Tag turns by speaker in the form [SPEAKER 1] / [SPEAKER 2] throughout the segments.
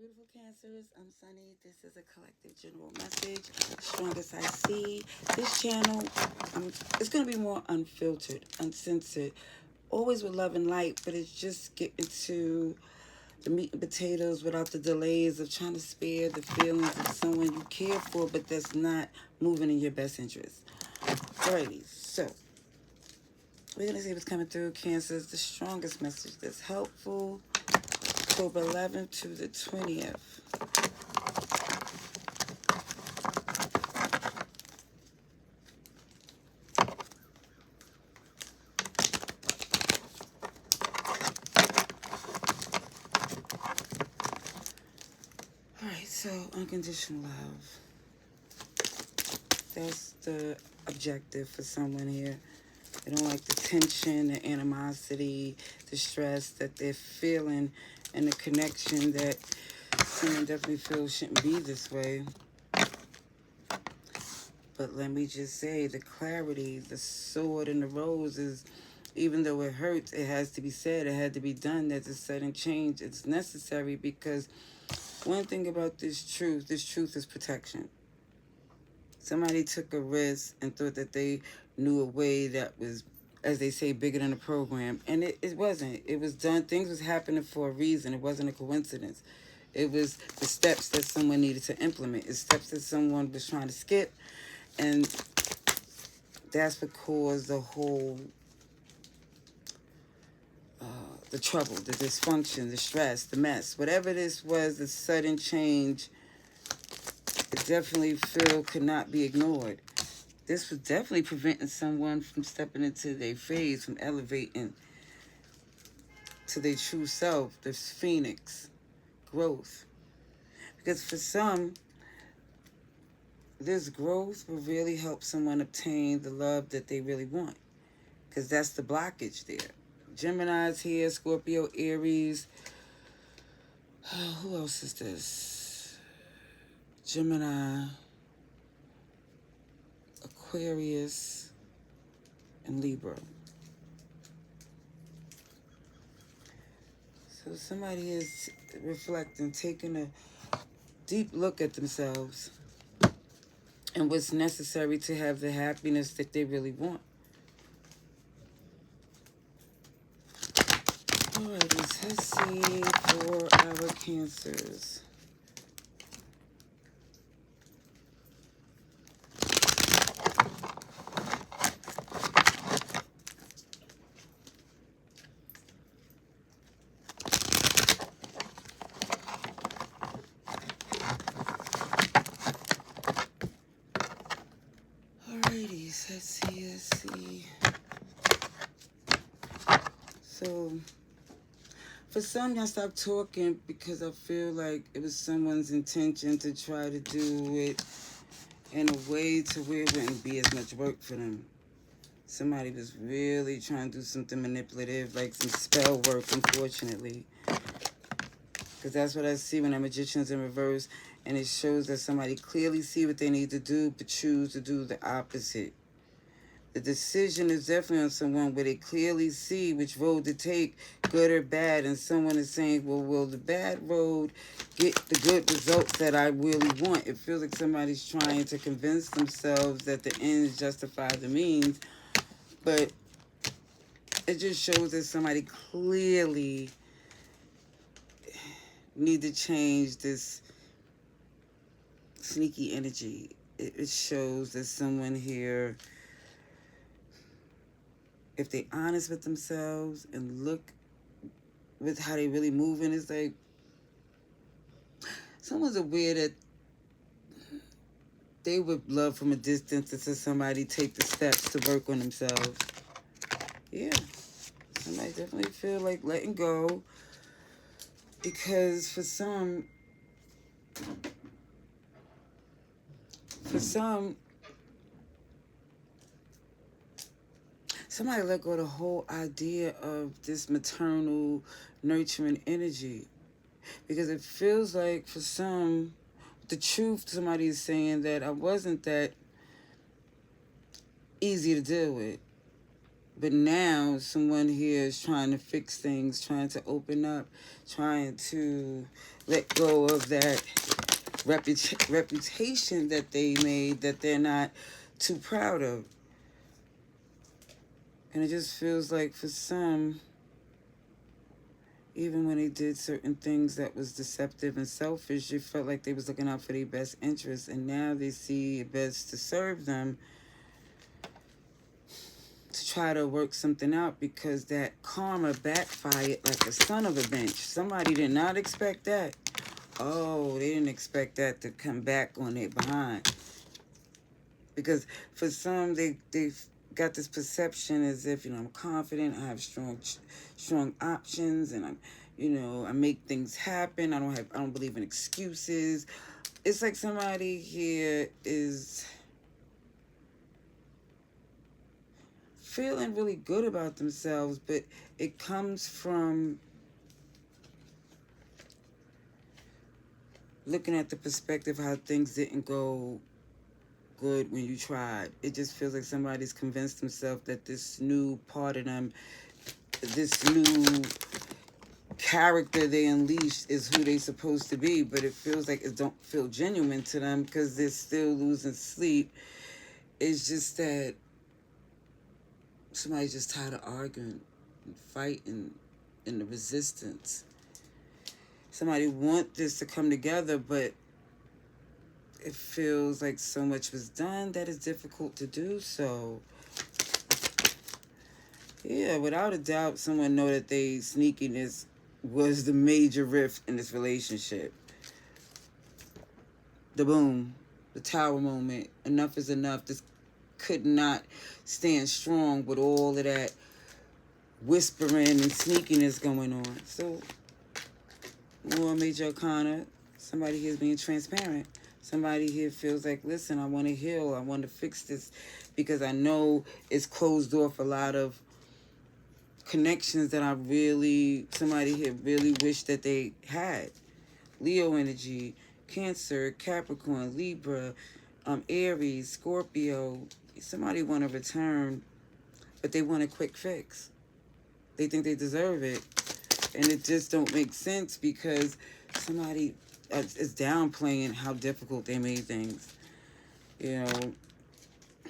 [SPEAKER 1] beautiful Cancers. I'm Sunny. This is a collective general message. Strongest I see. This channel, it's going to be more unfiltered, uncensored, always with love and light, but it's just getting to the meat and potatoes without the delays of trying to spare the feelings of someone you care for, but that's not moving in your best interest. Alrighty, so we're going to see what's coming through. Cancers, the strongest message that's helpful. October 11th to the 20th. Alright, so unconditional love. That's the objective for someone here. They don't like the tension, the animosity, the stress that they're feeling, and the connection that someone definitely feels shouldn't be this way. But let me just say, the clarity, the sword and the rose is, even though it hurts, it has to be said, it had to be done. There's a sudden change. It's necessary because one thing about this truth is protection. Somebody took a risk and thought that they knew a way that was, as they say, bigger than the program. And it wasn't. It was done. Things was happening for a reason. It wasn't a coincidence. It was the steps that someone needed to implement. It's steps that someone was trying to skip. And that's what caused the whole, the trouble, the dysfunction, the stress, the mess. Whatever this was, the sudden change, it definitely could not be ignored. This was definitely preventing someone from stepping into their phase, from elevating to their true self, this phoenix, growth. Because for some, this growth will really help someone obtain the love that they really want. Because that's the blockage there. Gemini's here, Scorpio, Aries. Who else is this? Gemini, Aquarius, and Libra. So somebody is reflecting, taking a deep look at themselves and what's necessary to have the happiness that they really want. Alrighty, let's see for our Cancers. Alrighty, let's see. So, for some, y'all stop talking because I feel like it was someone's intention to try to do it in a way to where it wouldn't be as much work for them. Somebody was really trying to do something manipulative, like some spell work, unfortunately. Because that's what I see when a magician's in reverse, and it shows that somebody clearly see what they need to do, but choose to do the opposite. The decision is definitely on someone where they clearly see which road to take, good or bad, and someone is saying, well, will the bad road get the good results that I really want? It feels like somebody's trying to convince themselves that the ends justify the means, but it just shows that somebody clearly need to change this sneaky energy. It shows that someone here, if they're honest with themselves and look with how they really moving, it's like someone's aware that they would love from a distance to see somebody take the steps to work on themselves. Yeah, somebody definitely feel like letting go, because for some, somebody let go of the whole idea of this maternal, nurturing energy. Because it feels like for some, the truth, somebody is saying that I wasn't that easy to deal with. But now someone here is trying to fix things, trying to open up, trying to let go of that reputation that they made that they're not too proud of. And it just feels like for some, even when they did certain things that was deceptive and selfish, it felt like they was looking out for their best interests. And now they see it best to serve them, to try to work something out, because that karma backfired like a son of a bitch. Somebody did not expect that. Oh, they didn't expect that to come back on their behind. Because for some, they've got this perception as if, I'm confident, I have strong options, and I make things happen. I don't believe in excuses. It's like somebody here is feeling really good about themselves, but it comes from looking at the perspective how things didn't go good when you tried. It just feels like somebody's convinced themselves that this new part of them, this new character they unleashed is who they supposed to be, but it feels like it don't feel genuine to them because they're still losing sleep. It's just that somebody's just tired of arguing and fighting and the resistance. Somebody want this to come together, but it feels like so much was done that it's difficult to do so. Yeah, without a doubt, someone know that they sneakiness was the major rift in this relationship. The boom, the tower moment, enough is enough. This could not stand strong with all of that whispering and sneakiness going on. So, more major arcana, somebody here is being transparent. Somebody here feels like, listen, I want to heal. I want to fix this because I know it's closed off a lot of connections that somebody here really wish that they had. Leo energy, Cancer, Capricorn, Libra, Aries, Scorpio. Somebody want to return, but they want a quick fix. They think they deserve it. And it just don't make sense because somebody is downplaying how difficult they made things.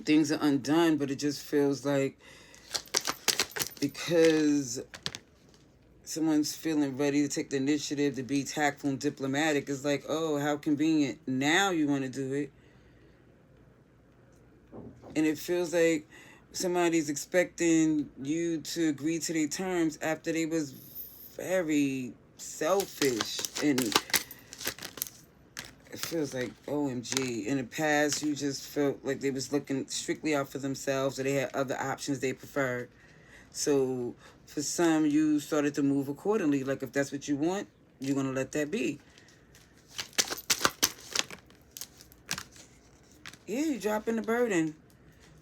[SPEAKER 1] Things are undone, but it just feels like because someone's feeling ready to take the initiative to be tactful and diplomatic, it's like, oh, how convenient. Now you want to do it. And it feels like somebody's expecting you to agree to their terms after they was very selfish. And it feels like, OMG. In the past, you just felt like they was looking strictly out for themselves, or they had other options they preferred. So for some, you started to move accordingly. Like, if that's what you want, you're going to let that be. Yeah, you're dropping the burden.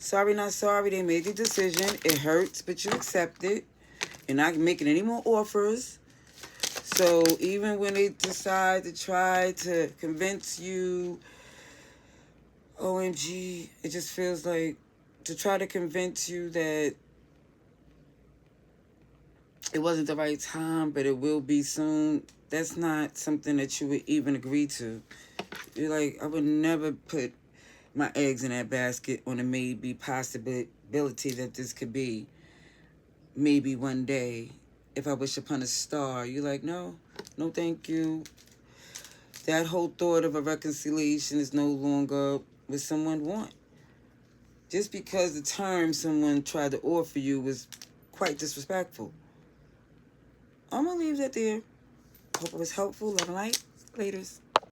[SPEAKER 1] Sorry, not sorry. They made the decision. It hurts, but you accept it. You're not making any more offers. So even when they decide to try to convince you, OMG, it just feels like to try to convince you that it wasn't the right time, but it will be soon. That's not something that you would even agree to. You're like, I would never put my eggs in that basket on a maybe possibility that this could be maybe one day. If I wish upon a star, you're like, no, thank you. That whole thought of a reconciliation is no longer what someone want. Just because the term someone tried to offer you was quite disrespectful. I'm going to leave that there. Hope it was helpful. Love and light. Laters.